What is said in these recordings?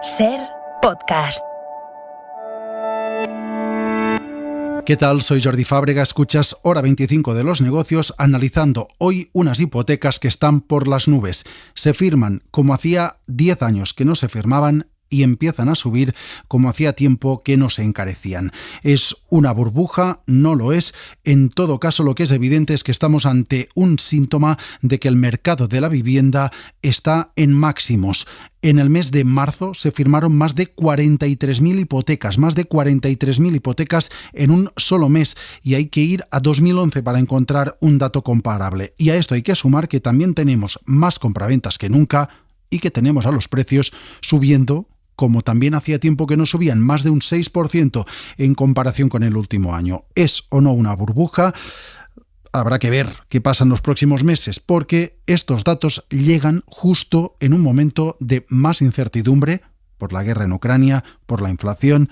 SER Podcast. ¿Qué tal? Soy Jordi Fábrega, escuchas Hora 25 de los negocios, analizando hoy unas hipotecas que están por las nubes. Se firman como hacía 10 años que no se firmaban y empiezan a subir como hacía tiempo que no se encarecían. ¿Es una burbuja? No lo es. En todo caso, lo que es evidente es que estamos ante un síntoma de que el mercado de la vivienda está en máximos. En el mes de marzo se firmaron más de 43.000 hipotecas en un solo mes, y hay que ir a 2011 para encontrar un dato comparable. Y a esto hay que sumar que también tenemos más compraventas que nunca y que tenemos a los precios subiendo, como también hacía tiempo que no subían, más de un 6% en comparación con el último año. ¿Es o no una burbuja? Habrá que ver qué pasa en los próximos meses, porque estos datos llegan justo en un momento de más incertidumbre por la guerra en Ucrania, por la inflación.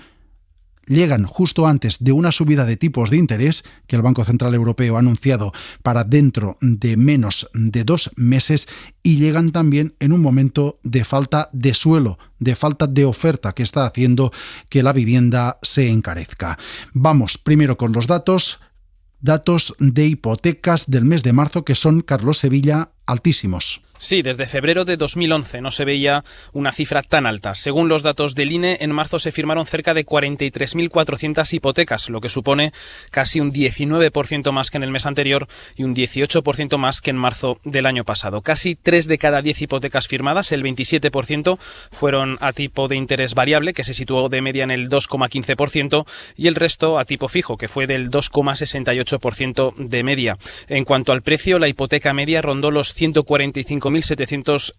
Llegan justo antes de una subida de tipos de interés que el Banco Central Europeo ha anunciado para dentro de menos de 2 meses, y llegan también en un momento de falta de suelo, de falta de oferta, que está haciendo que la vivienda se encarezca. Vamos primero con los datos de hipotecas del mes de marzo, que son, Carlos Sevilla, altísimos. Sí, desde febrero de 2011 no se veía una cifra tan alta. Según los datos del INE, en marzo se firmaron cerca de 43.400 hipotecas, lo que supone casi un 19% más que en el mes anterior y un 18% más que en marzo del año pasado. Casi 3 de cada 10 hipotecas firmadas, el 27%, fueron a tipo de interés variable, que se situó de media en el 2,15%, y el resto a tipo fijo, que fue del 2,68% de media. En cuanto al precio, la hipoteca media rondó los 145.700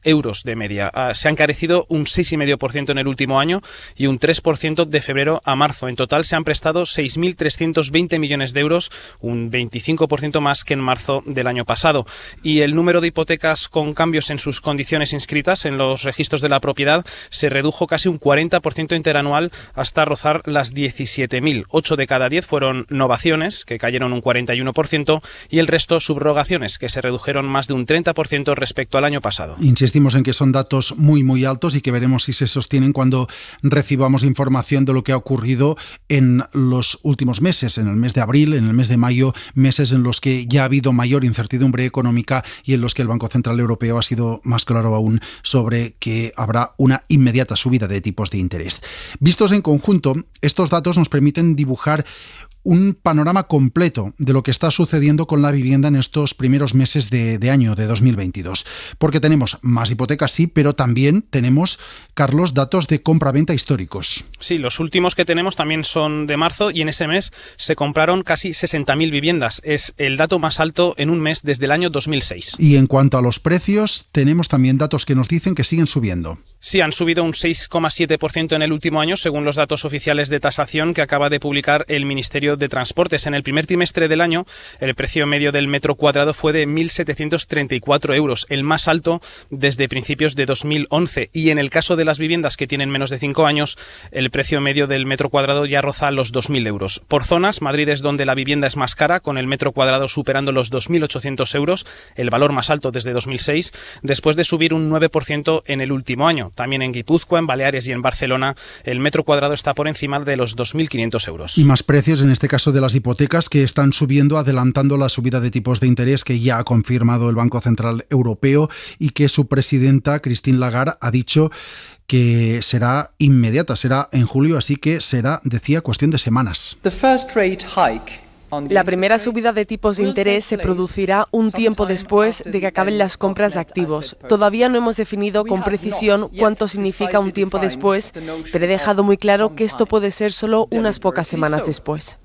euros de media. Se ha encarecido un 6,5% en el último año y un 3% de febrero a marzo. En total se han prestado 6.320 millones de euros, un 25% más que en marzo del año pasado. Y el número de hipotecas con cambios en sus condiciones inscritas en los registros de la propiedad se redujo casi un 40% interanual hasta rozar las 17.000. 8 de cada 10 fueron novaciones, que cayeron un 41%, y el resto subrogaciones, que se redujeron más de un 30% respecto al año pasado. Insistimos en que son datos muy altos y que veremos si se sostienen cuando recibamos información de lo que ha ocurrido en los últimos meses, en el mes de abril, en el mes de mayo, meses en los que ya ha habido mayor incertidumbre económica y en los que el Banco Central Europeo ha sido más claro aún sobre que habrá una inmediata subida de tipos de interés. Vistos en conjunto, estos datos nos permiten dibujar un panorama completo de lo que está sucediendo con la vivienda en estos primeros meses de año, de 2022. Porque tenemos más hipotecas, sí, pero también tenemos, Carlos, datos de compra-venta históricos. Sí, los últimos que tenemos también son de marzo, y en ese mes se compraron casi 60.000 viviendas. Es el dato más alto en un mes desde el año 2006. Y en cuanto a los precios, tenemos también datos que nos dicen que siguen subiendo. Sí, han subido un 6,7% en el último año, según los datos oficiales de tasación que acaba de publicar el Ministerio de Transportes. En el primer trimestre del año, el precio medio del metro cuadrado fue de 1.734 euros, el más alto desde principios de 2011. Y en el caso de las viviendas que tienen menos de 5 años, el precio medio del metro cuadrado ya roza los 2.000 euros. Por zonas, Madrid es donde la vivienda es más cara, con el metro cuadrado superando los 2.800 euros, el valor más alto desde 2006, después de subir un 9% en el último año. También en Guipúzcoa, en Baleares y en Barcelona, el metro cuadrado está por encima de los 2.500 euros. Y más precios en este caso de las hipotecas, que están subiendo, adelantando la subida de tipos de interés que ya ha confirmado el Banco Central Europeo y que su presidenta, Christine Lagarde, ha dicho que será inmediata, será en julio, así que será, decía, cuestión de semanas. La primera subida de tipos de interés se producirá un tiempo después de que acaben las compras de activos. Todavía no hemos definido con precisión cuánto significa un tiempo después, pero he dejado muy claro que esto puede ser solo unas pocas semanas después.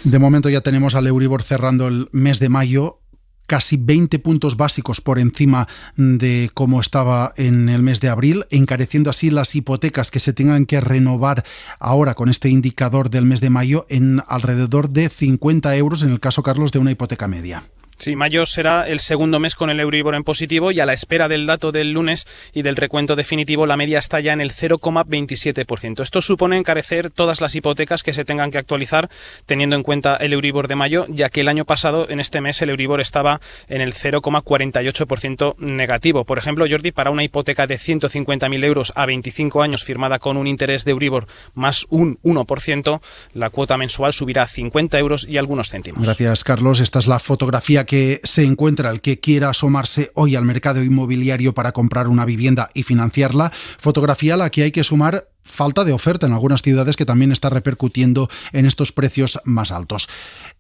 De momento ya tenemos al Euribor cerrando el mes de mayo casi 20 puntos básicos por encima de cómo estaba en el mes de abril, encareciendo así las hipotecas que se tengan que renovar ahora con este indicador del mes de mayo en alrededor de 50 euros en el caso, Carlos, de una hipoteca media. Sí, mayo será el segundo mes con el Euribor en positivo y a la espera del dato del lunes y del recuento definitivo la media está ya en el 0,27%. Esto supone encarecer todas las hipotecas que se tengan que actualizar teniendo en cuenta el Euribor de mayo, ya que el año pasado en este mes el Euribor estaba en el 0,48% negativo. Por ejemplo, Jordi, para una hipoteca de 150.000 euros a 25 años firmada con un interés de Euribor más un 1%, la cuota mensual subirá a 50 euros y algunos céntimos. Gracias, Carlos. Esta es la fotografía que se encuentra el que quiera asomarse hoy al mercado inmobiliario para comprar una vivienda y financiarla. Fotografía a la que hay que sumar falta de oferta en algunas ciudades que también está repercutiendo en estos precios más altos.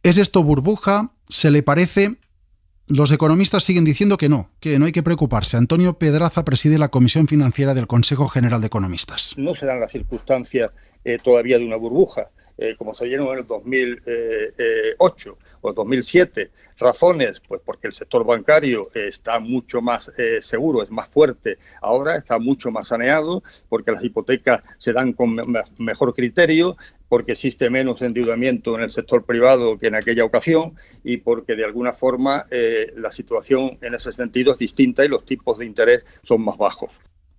¿Es esto burbuja? ¿Se le parece? Los economistas siguen diciendo que no hay que preocuparse. Antonio Pedraza preside la Comisión Financiera del Consejo General de Economistas. No se dan las circunstancias todavía de una burbuja, como se dieron en el 2008 o 2007. Razones, pues porque el sector bancario está mucho más seguro, es más fuerte, ahora está mucho más saneado, porque las hipotecas se dan con mejor criterio, porque existe menos endeudamiento en el sector privado que en aquella ocasión y porque de alguna forma la situación en ese sentido es distinta y los tipos de interés son más bajos.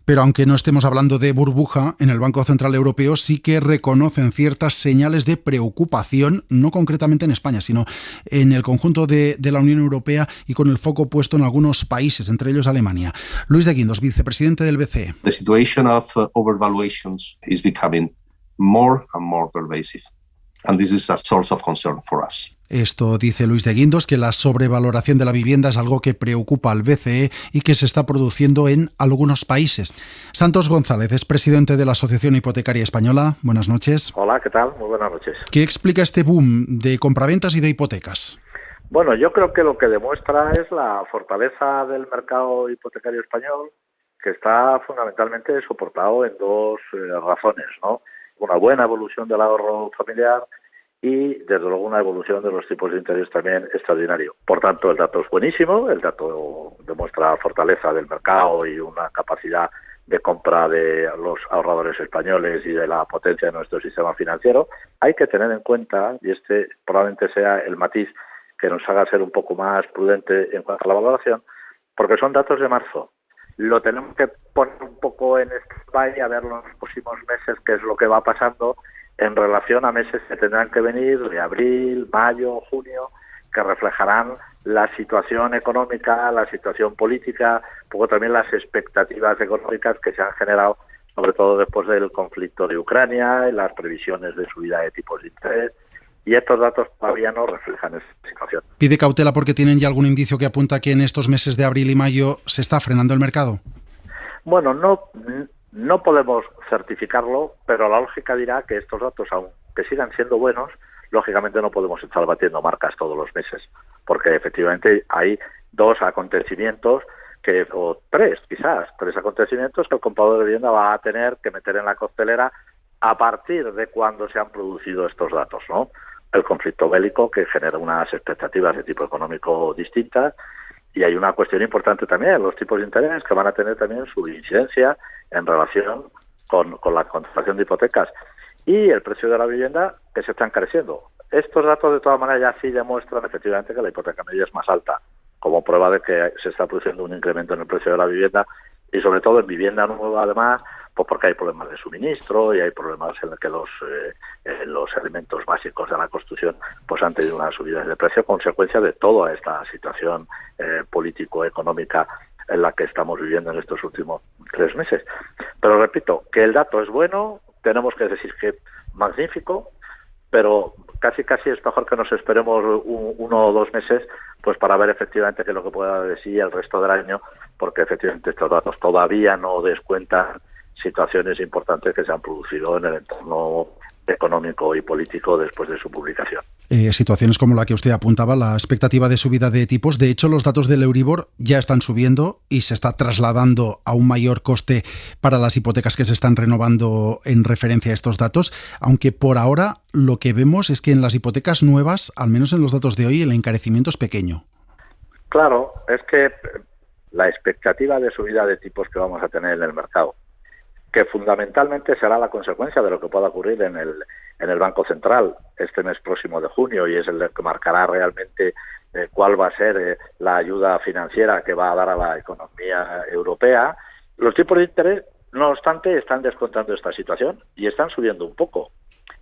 Pero aunque no estemos hablando de burbuja, en el Banco Central Europeo sí que reconocen ciertas señales de preocupación, no concretamente en España, sino en el conjunto de la Unión Europea y con el foco puesto en algunos países, entre ellos Alemania. Luis de Guindos, vicepresidente del BCE. The situation of overvaluations is becoming more and more pervasive, and this is a source of concern for us. Esto dice Luis de Guindos, que la sobrevaloración de la vivienda es algo que preocupa al BCE y que se está produciendo en algunos países. Santos González es presidente de la Asociación Hipotecaria Española. Buenas noches. Hola, ¿qué tal? Muy buenas noches. ¿Qué explica este boom de compraventas y de hipotecas? Bueno, yo creo que lo que demuestra es la fortaleza del mercado hipotecario español, que está fundamentalmente soportado en dos razones, ¿no? Una buena evolución del ahorro familiar y, desde luego, una evolución de los tipos de interés también extraordinario. Por tanto, el dato es buenísimo, el dato demuestra fortaleza del mercado y una capacidad de compra de los ahorradores españoles y de la potencia de nuestro sistema financiero. Hay que tener en cuenta, y este probablemente sea el matiz que nos haga ser un poco más prudente en cuanto a la valoración, porque son datos de marzo. Lo tenemos que poner un poco en stand-by a ver los próximos meses qué es lo que va pasando en relación a meses que tendrán que venir de abril, mayo, junio, que reflejarán la situación económica, la situación política, un poco también las expectativas económicas que se han generado, sobre todo después del conflicto de Ucrania y las previsiones de subida de tipos de interés. Y estos datos todavía no reflejan esa situación. ¿Pide cautela porque tienen ya algún indicio que apunta que en estos meses de abril y mayo se está frenando el mercado? Bueno, no podemos certificarlo, pero la lógica dirá que estos datos, aunque sigan siendo buenos, lógicamente no podemos estar batiendo marcas todos los meses, porque efectivamente hay dos acontecimientos, o tres acontecimientos que el comprador de vivienda va a tener que meter en la costelera a partir de cuando se han producido estos datos, ¿no? El conflicto bélico, que genera unas expectativas de tipo económico distintas, y hay una cuestión importante también, los tipos de interés, que van a tener también su incidencia en relación con la contratación de hipotecas, y el precio de la vivienda, que se está encareciendo. Estos datos, de todas maneras, ya sí demuestran efectivamente que la hipoteca media es más alta, como prueba de que se está produciendo un incremento en el precio de la vivienda, y sobre todo en vivienda nueva, además, pues porque hay problemas de suministro y hay problemas en los que los elementos básicos de la construcción pues han tenido unas subidas de precio, consecuencia de toda esta situación político-económica en la que estamos viviendo en estos últimos 3 meses. Pero repito, que el dato es bueno, tenemos que decir que magnífico, pero casi es mejor que nos esperemos 1 o 2 meses pues para ver efectivamente qué es lo que pueda decir el resto del año, porque efectivamente estos datos todavía no descuentan situaciones importantes que se han producido en el entorno económico y político después de su publicación. Situaciones como la que usted apuntaba, la expectativa de subida de tipos. De hecho, los datos del Euribor ya están subiendo y se está trasladando a un mayor coste para las hipotecas que se están renovando en referencia a estos datos, aunque por ahora lo que vemos es que en las hipotecas nuevas, al menos en los datos de hoy, el encarecimiento es pequeño. Claro, es que la expectativa de subida de tipos que vamos a tener en el mercado, que fundamentalmente será la consecuencia de lo que pueda ocurrir en el Banco Central este mes próximo de junio, y es el que marcará realmente cuál va a ser la ayuda financiera que va a dar a la economía europea. Los tipos de interés, no obstante, están descontando esta situación y están subiendo un poco.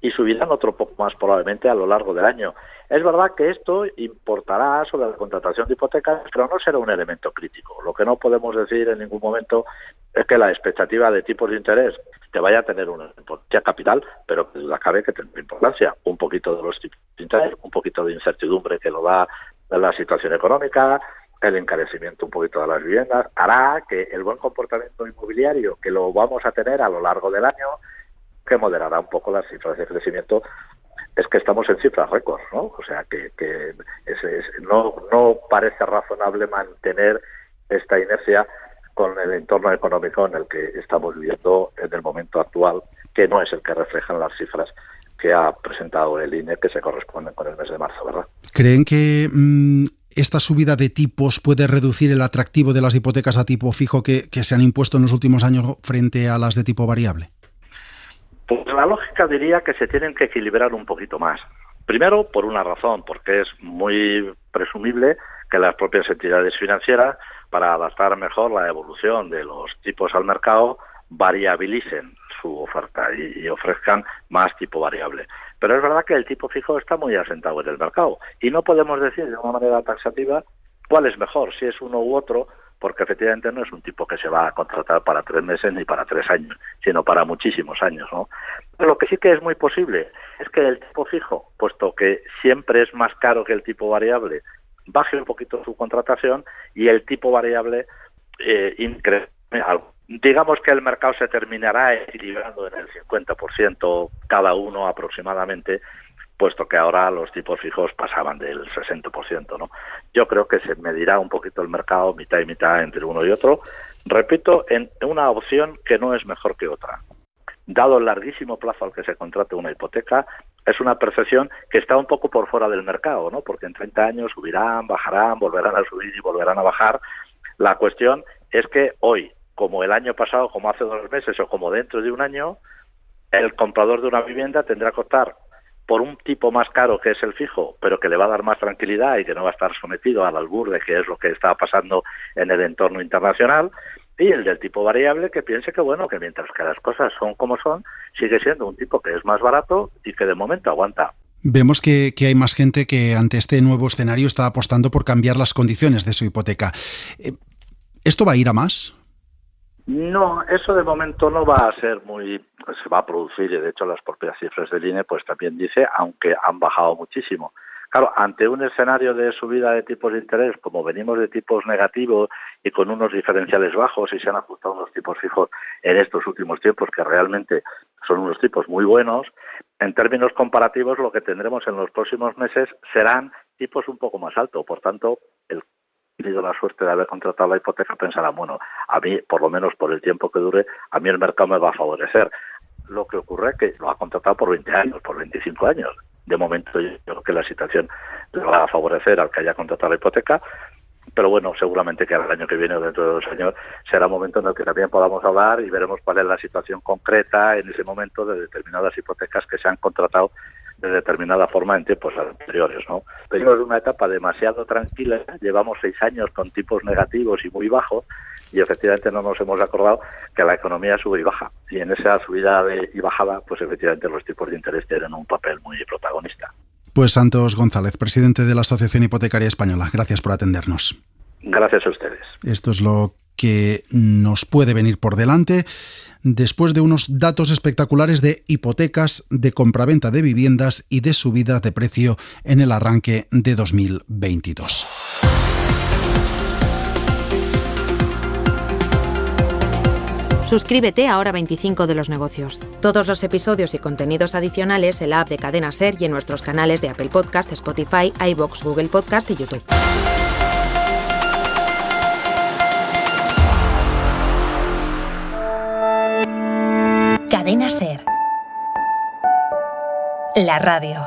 Y subirán otro poco más probablemente a lo largo del año. Es verdad que esto importará sobre la contratación de hipotecas, pero no será un elemento crítico. Lo que no podemos decir en ningún momento es que la expectativa de tipos de interés te vaya a tener una importancia capital, pero que duda cabe que tendrá importancia. Un poquito de los tipos de interés, un poquito de incertidumbre que lo da la situación económica, el encarecimiento un poquito de las viviendas, hará que el buen comportamiento inmobiliario que lo vamos a tener a lo largo del año, que moderará un poco las cifras de crecimiento, es que estamos en cifras récord, ¿no? O sea, que no parece razonable mantener esta inercia con el entorno económico en el que estamos viviendo en el momento actual, que no es el que reflejan las cifras que ha presentado el INE, que se corresponden con el mes de marzo, ¿verdad? ¿Creen que esta subida de tipos puede reducir el atractivo de las hipotecas a tipo fijo que se han impuesto en los últimos años frente a las de tipo variable? Pues la lógica diría que se tienen que equilibrar un poquito más. Primero, por una razón, porque es muy presumible que las propias entidades financieras, para adaptar mejor la evolución de los tipos al mercado, variabilicen su oferta y ofrezcan más tipo variable. Pero es verdad que el tipo fijo está muy asentado en el mercado y no podemos decir de una manera taxativa cuál es mejor, si es uno u otro, porque efectivamente no es un tipo que se va a contratar para 3 meses ni para 3 años, sino para muchísimos años, ¿no? Pero lo que sí que es muy posible es que el tipo fijo, puesto que siempre es más caro que el tipo variable, baje un poquito su contratación y el tipo variable incremente algo. Digamos que el mercado se terminará equilibrando en el 50% cada uno aproximadamente, puesto que ahora los tipos fijos pasaban del 60%, ¿no? Yo creo que se medirá un poquito el mercado mitad y mitad entre uno y otro. Repito, en una opción que no es mejor que otra. Dado el larguísimo plazo al que se contrate una hipoteca, es una percepción que está un poco por fuera del mercado, ¿no? Porque en 30 años subirán, bajarán, volverán a subir y volverán a bajar. La cuestión es que hoy, como el año pasado, como hace 2 meses o como dentro de un año, el comprador de una vivienda tendrá que optar por un tipo más caro que es el fijo, pero que le va a dar más tranquilidad y que no va a estar sometido al albur de que es lo que está pasando en el entorno internacional, y el del tipo variable que piense que bueno, que mientras que las cosas son como son, sigue siendo un tipo que es más barato y que de momento aguanta. Vemos que hay más gente que ante este nuevo escenario está apostando por cambiar las condiciones de su hipoteca. ¿Esto va a ir a más? No, eso de momento no va a ser se va a producir, y de hecho las propias cifras del INE pues también dice, aunque han bajado muchísimo. Claro, ante un escenario de subida de tipos de interés, como venimos de tipos negativos y con unos diferenciales bajos y se han ajustado unos tipos fijos en estos últimos tiempos, que realmente son unos tipos muy buenos, en términos comparativos lo que tendremos en los próximos meses serán tipos un poco más altos. Por tanto, el tenido la suerte de haber contratado la hipoteca pensará, bueno, a mí, por lo menos por el tiempo que dure, a mí el mercado me va a favorecer. Lo que ocurre es que lo ha contratado por 20 años, por 25 años. De momento yo creo que la situación le va a favorecer al que haya contratado la hipoteca, pero bueno, seguramente que el año que viene o dentro de 2 años será un momento en el que también podamos hablar y veremos cuál es la situación concreta en ese momento de determinadas hipotecas que se han contratado de determinada forma en tiempos anteriores, ¿no? Venimos de una etapa demasiado tranquila, llevamos 6 años con tipos negativos y muy bajos y efectivamente no nos hemos acordado que la economía sube y baja, y en esa subida y bajada pues efectivamente los tipos de interés tienen un papel muy protagonista. Pues Santos González, presidente de la Asociación Hipotecaria Española, gracias por atendernos. Gracias a ustedes. Esto es lo que nos puede venir por delante después de unos datos espectaculares de hipotecas, de compraventa de viviendas y de subida de precio en el arranque de 2022. Suscríbete a Hora 25 de los negocios. Todos los episodios y contenidos adicionales en la app de Cadena SER y en nuestros canales de Apple Podcast, Spotify, iVoox, Google Podcast y YouTube. Cadena SER. La radio.